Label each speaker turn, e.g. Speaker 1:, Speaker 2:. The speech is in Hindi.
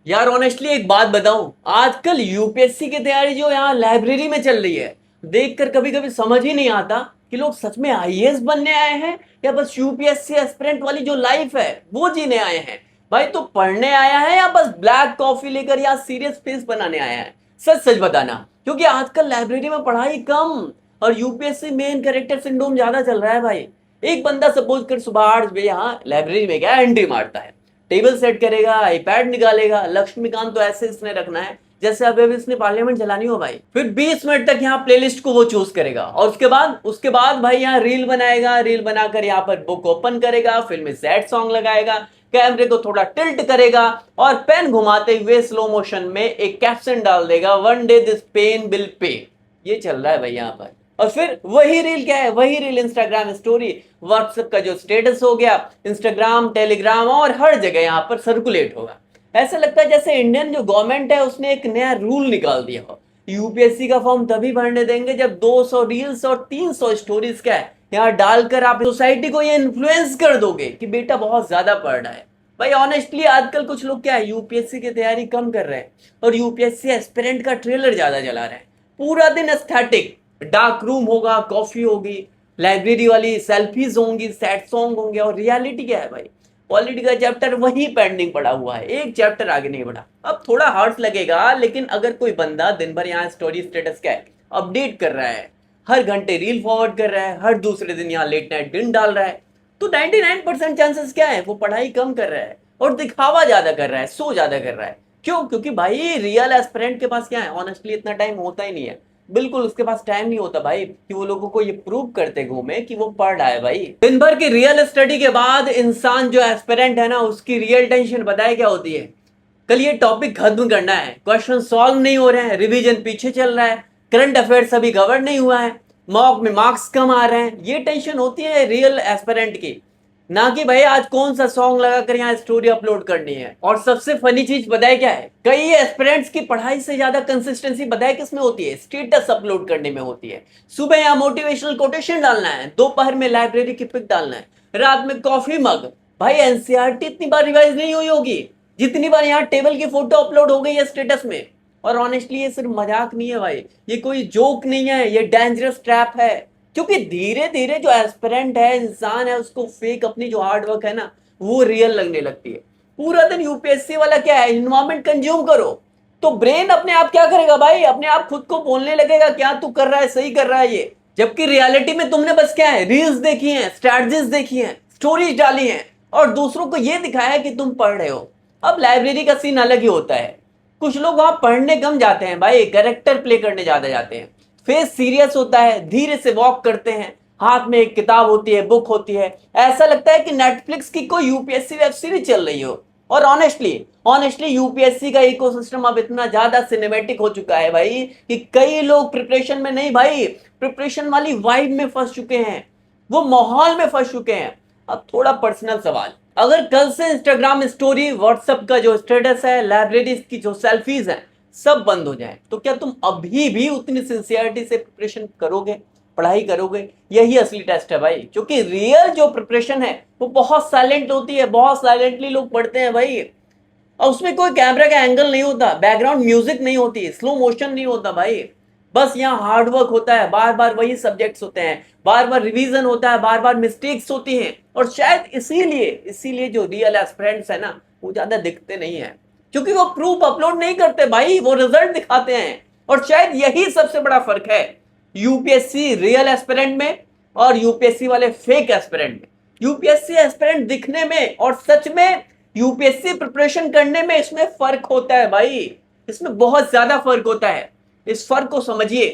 Speaker 1: यार ऑनेस्टली एक बात बताऊं, आजकल यूपीएससी की तैयारी जो यहाँ लाइब्रेरी में चल रही है, देखकर कभी कभी समझ ही नहीं आता कि लोग सच में आईएएस बनने आए हैं या बस यूपीएससी एस्पिरेंट वाली जो लाइफ है वो जीने आए हैं। भाई तो पढ़ने आया है या बस ब्लैक कॉफी लेकर या सीरियस फेस बनाने आया है? सच सच बताना, क्योंकि आजकल लाइब्रेरी में पढ़ाई कम और यूपीएससी मेन कैरेक्टर सिंड्रोम ज्यादा चल रहा है भाई। एक बंदा सपोज कर सुबह 8 बजे यहाँ लाइब्रेरी में क्या एंट्री मारता है, टेबल सेट करेगा, आईपैड निकालेगा, लक्ष्मीकांत तो ऐसे इसने रखना है जैसे अभी अभी इसने पार्लियामेंट चलानी हो भाई। फिर 20 मिनट तक यहाँ प्लेलिस्ट को वो चूज करेगा और उसके बाद भाई यहाँ रील बनाएगा, रील बनाकर यहाँ पर बुक ओपन करेगा, फिल्म में सैड सॉन्ग लगाएगा, कैमरे को थोड़ा टिल्ट करेगा और पेन घुमाते हुए स्लो मोशन में एक कैप्शन डाल देगा, one day this pen will pay. ये चल रहा है भाई यहाँ पर। और फिर वही रील क्या है, वही रील इंस्टाग्राम स्टोरी, व्हाट्सएप का जो स्टेटस हो गया, इंस्टाग्राम, टेलीग्राम और हर जगह यहाँ पर सर्कुलेट होगा। ऐसा लगता है जैसे इंडियन जो गवर्नमेंट है उसने एक नया रूल निकाल दिया हो, यूपीएससी का फॉर्म तभी भरने देंगे जब 200 रील्स और 300 स्टोरीज क्या है यहाँ डालकर आप सोसाइटी को ये इन्फ्लुएंस कर दोगे कि बेटा बहुत ज्यादा पढ़ रहा है। भाई ऑनेस्टली आजकल कुछ लोग क्या है यूपीएससी की तैयारी कम कर रहे हैं और यूपीएससी एस्पिरेंट का ट्रेलर ज्यादा चला रहे हैं। पूरा दिन एस्थेटिक, डार्क रूम होगा, कॉफी होगी, लाइब्रेरी वाली सेल्फीज होंगी, सैड सॉन्ग होंगे, और रियलिटी क्या है भाई, पॉलिटी का चैप्टर वही पेंडिंग पड़ा हुआ है, एक चैप्टर आगे नहीं बढ़ा। अब थोड़ा हार्श लगेगा, लेकिन अगर कोई बंदा दिन भर यहाँ स्टोरी स्टेटस क्या है अपडेट कर रहा है, हर घंटे रील फॉरवर्ड कर रहा है, हर दूसरे दिन यहाँ लेट नाइट डिन डाल रहा है, तो 99% चांसेस क्या है वो पढ़ाई कम कर रहा है और दिखावा ज्यादा कर रहा है, सो ज्यादा कर रहा है। क्यों? क्योंकि भाई रियल एस्पिरेंट के पास क्या है, ऑनेस्टली इतना टाइम होता ही नहीं है। बिल्कुल उसके पास टाइम नहीं होता भाई कि वो लोगों को ये प्रूव करते घूमे कि वो पढ़ रहा है। भाई दिन भर की रियल स्टडी के बाद इंसान जो एस्पिरेंट है ना, उसकी रियल टेंशन बताए क्या होती है? कल ये टॉपिक खत्म करना है, क्वेश्चन सॉल्व नहीं हो रहे हैं, रिवीजन पीछे चल रहा है, करंट अफेयर्स अभी कवर नहीं हुआ है, मॉक में मार्क्स कम आ रहे हैं। ये टेंशन होती है रियल एस्पिरेंट की, ना कि भाई आज कौन सा सॉन्ग लगाकर यहाँ स्टोरी अपलोड करनी है। और सबसे फनी चीज बताए क्या है, कई एस्पिरेंट्स की पढ़ाई से ज्यादा कंसिस्टेंसी बताए किस में होती है? स्टेटस अपलोड करने में होती है। सुबह यहाँ मोटिवेशनल कोटेशन डालना है, दोपहर में लाइब्रेरी की पिक डालना है, रात में कॉफी मग। भाई एनसीईआरटी इतनी बार रिवाइज नहीं हुई होगी जितनी बार यहाँ टेबल की फोटो अपलोड हो गई है स्टेटस में। और ऑनेस्टली ये सिर्फ मजाक नहीं है भाई, ये कोई जोक नहीं है, ये डेंजरस ट्रैप है। क्योंकि धीरे धीरे जो एस्पिरेंट है, इंसान है, उसको फेक अपनी जो हार्ड वर्क है ना वो रियल लगने लगती है। पूरा दिन यूपीएससी वाला क्या है, इन्वायरमेंट कंज्यूम करो तो ब्रेन अपने आप क्या करेगा भाई, अपने आप खुद को बोलने लगेगा क्या तू कर रहा है, सही कर रहा है ये। जबकि रियलिटी में तुमने बस क्या है, रील्स देखी हैं, स्ट्रैटेजीज देखी हैं, स्टोरीज डाली हैं और दूसरों को ये दिखाया है कि तुम पढ़ रहे हो। अब लाइब्रेरी का सीन अलग ही होता है। कुछ लोग वहां पढ़ने कम जाते हैं भाई, कैरेक्टर प्ले करने ज्यादा जाते हैं। फेस सीरियस होता है, धीरे से वॉक करते हैं, हाथ में एक किताब होती है, बुक होती है, ऐसा लगता है कि नेटफ्लिक्स की कोई यूपीएससी वेब सीरीज चल रही हो। और ऑनेस्टली ऑनेस्टली यूपीएससी का इकोसिस्टम अब इतना ज्यादा सिनेमैटिक हो चुका है भाई कि कई लोग प्रिपरेशन में नहीं भाई, प्रिपरेशन वाली वाइब में फंस चुके हैं, वो माहौल में फंस चुके हैं। अब थोड़ा पर्सनल सवाल, अगर कल से इंस्टाग्राम स्टोरी, व्हाट्सएप का जो स्टेटस है, लाइब्रेरी की जो सेल्फीज हैं, सब बंद हो जाए तो क्या तुम अभी भी उतनी सिंसियरिटी से प्रिपरेशन करोगे, पढ़ाई करोगे? यही असली टेस्ट है भाई, क्योंकि रियल जो प्रिपरेशन है वो बहुत साइलेंट होती है, बहुत साइलेंटली लोग पढ़ते हैं भाई। और उसमें कोई कैमरा का एंगल नहीं होता, बैकग्राउंड म्यूजिक नहीं होती, स्लो मोशन नहीं होता भाई। बस यहाँ हार्डवर्क होता है, बार बार वही सब्जेक्ट्स होते हैं, बार बार रिवीजन होता है, बार बार मिस्टेक्स होती हैं। और शायद इसीलिए इसीलिए जो रियल एस्पिरेंट्स है ना वो ज्यादा दिखते नहीं है, क्योंकि वो प्रूफ अपलोड नहीं करते भाई, वो रिजल्ट दिखाते हैं। और शायद यही सबसे बड़ा फर्क है यूपीएससी रियल एस्पिरेंट में और यूपीएससी वाले फेक एस्पिरेंट में। यूपीएससी एस्पिरेंट दिखने में और सच में यूपीएससी प्रिपरेशन करने में, इसमें फर्क होता है भाई, इसमें बहुत ज्यादा फर्क होता है। इस फर्क को समझिए।